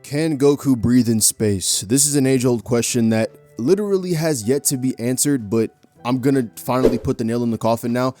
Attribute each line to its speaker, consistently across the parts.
Speaker 1: Can Goku breathe in space? This is an age-old question that literally has yet to be answered, but I'm gonna finally put the nail in the coffin now.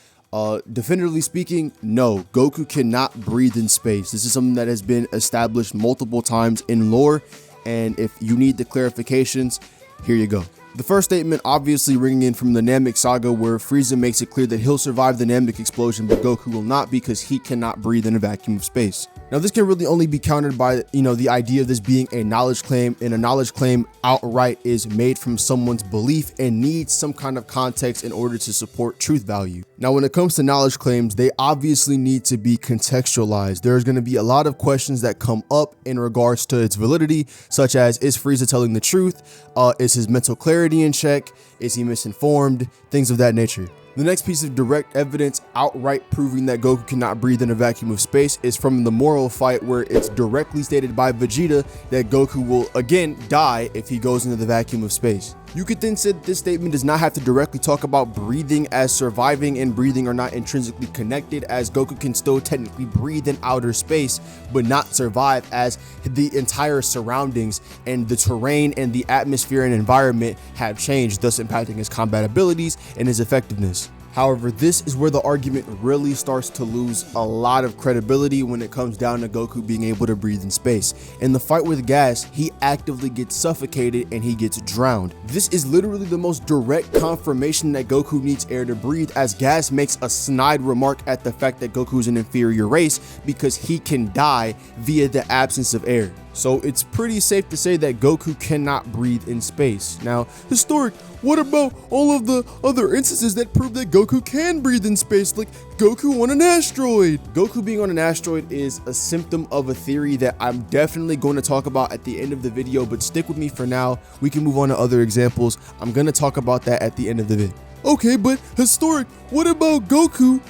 Speaker 1: Definitively speaking, no, Goku cannot breathe in space. This is something that has been established multiple times in lore, and if you need the clarifications, here you go. The first statement obviously ringing in from the Namek saga, where Frieza makes it clear that he'll survive the Namek explosion, but Goku will not because he cannot breathe in a vacuum of space. Now, this can really only be countered by, the idea of this being a knowledge claim, and a knowledge claim outright is made from someone's belief and needs some kind of context in order to support truth value. Now, when it comes to knowledge claims, they obviously need to be contextualized. There's going to be a lot of questions that come up in regards to its validity, such as, is Frieza telling the truth? Is his mental clarity in check? Is he misinformed? Things of that nature. The next piece of direct evidence outright proving that Goku cannot breathe in a vacuum of space is from the moral fight, where it's directly stated by Vegeta that Goku will again die if he goes into the vacuum of space. You could then say that this statement does not have to directly talk about breathing, as surviving and breathing are not intrinsically connected, as Goku can still technically breathe in outer space but not survive, as the entire surroundings and the terrain and the atmosphere and environment have changed, thus impacting his combat abilities and his effectiveness. However, this is where the argument really starts to lose a lot of credibility when it comes down to Goku being able to breathe in space. In the fight with Gas, he actively gets suffocated and he gets drowned. This is literally the most direct confirmation that Goku needs air to breathe, as Gas makes a snide remark at the fact that Goku is an inferior race because he can die via the absence of air. So it's pretty safe to say that Goku cannot breathe in space. Now, Historic, what about all of the other instances that prove that Goku can breathe in space, like Goku on an asteroid? Goku being on an asteroid is a symptom of a theory that I'm definitely going to talk about at the end of the video, but stick with me for now. We can move on to other examples. I'm going to talk about that at the end of the video. Okay, but Historic, what about Goku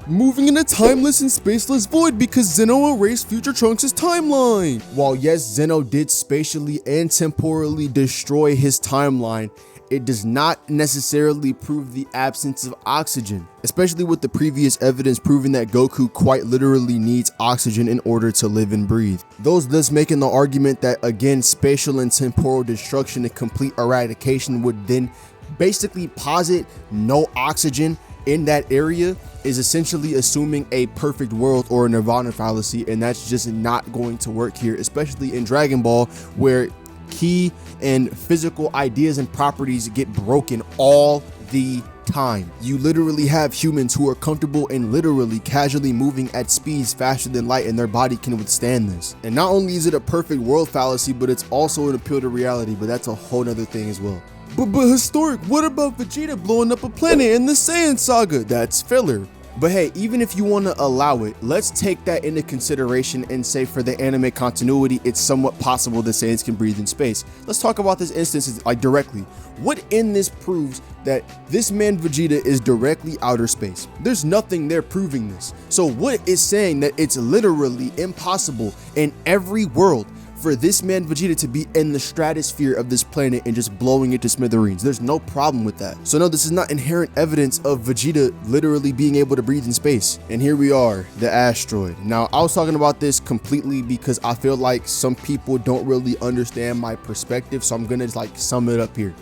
Speaker 1: moving in a timeless and spaceless void because Zeno erased Future Trunks' timeline? While yes, Zeno did spatially and temporally destroy his timeline, it does not necessarily prove the absence of oxygen, especially with the previous evidence proving that Goku quite literally needs oxygen in order to live and breathe. Those thus making the argument that, again, spatial and temporal destruction and complete eradication would then basically posit no oxygen in that area is essentially assuming a perfect world or a nirvana fallacy, and that's just not going to work here, especially in Dragon Ball, where key and physical ideas and properties get broken all the time. You literally have humans who are comfortable and literally casually moving at speeds faster than light, and their body can withstand this. And not only is it a perfect world fallacy, but it's also an appeal to reality, but that's a whole nother thing as well. But Historic, what about Vegeta blowing up a planet in the Saiyan saga? That's filler. But hey, even if you want to allow it, let's take that into consideration and say for the anime continuity, it's somewhat possible that Saiyans can breathe in space. Let's talk about this instance like directly. What in this proves that this man Vegeta is directly outer space? There's nothing there proving this. So what is saying that it's literally impossible in every world for this man Vegeta to be in the stratosphere of this planet and just blowing it to smithereens? There's no problem with that. So no, this is not inherent evidence of Vegeta literally being able to breathe in space. And here we are, the asteroid. Now, I was talking about this completely because I feel like some people don't really understand my perspective, so I'm gonna sum it up here,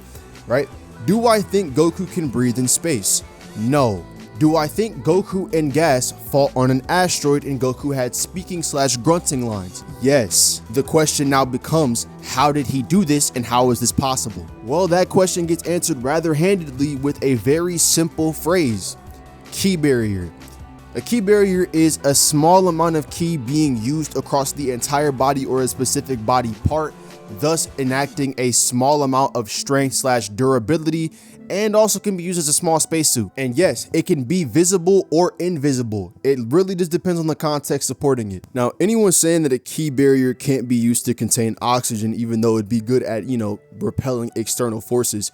Speaker 1: right? Do I think Goku can breathe in space? No. Do I think Goku and Gas fought on an asteroid and Goku had speaking/grunting lines? Yes. The question now becomes, how did he do this and how is this possible? Well, that question gets answered rather handedly with a very simple phrase: ki barrier. A ki barrier is a small amount of ki being used across the entire body or a specific body part, thus enacting a small amount of strength/durability, and also can be used as a small spacesuit. And yes, it can be visible or invisible. It really just depends on the context supporting it. Now, anyone saying that a ki barrier can't be used to contain oxygen, even though it'd be good at, repelling external forces,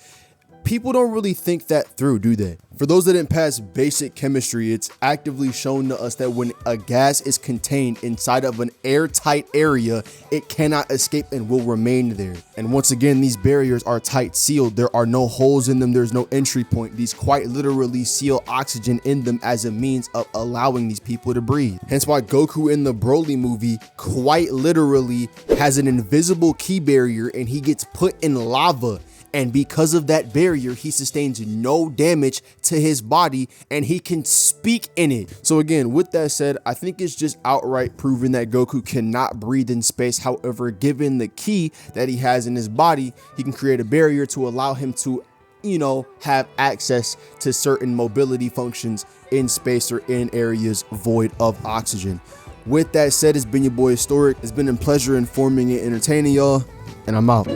Speaker 1: people don't really think that through, do they? For those that didn't pass basic chemistry, it's actively shown to us that when a gas is contained inside of an airtight area, it cannot escape and will remain there. And once again, these barriers are tight sealed. There are no holes in them. There's no entry point. These quite literally seal oxygen in them as a means of allowing these people to breathe. Hence why Goku in the Broly movie quite literally has an invisible key barrier and he gets put in lava. And because of that barrier, he sustains no damage to his body and he can speak in it. So again, with that said, I think it's just outright proven that Goku cannot breathe in space. However, given the key that he has in his body, he can create a barrier to allow him to, you know, have access to certain mobility functions in space or in areas void of oxygen. With that said, it's been your boy Historic. It's been a pleasure informing and entertaining y'all, and I'm out.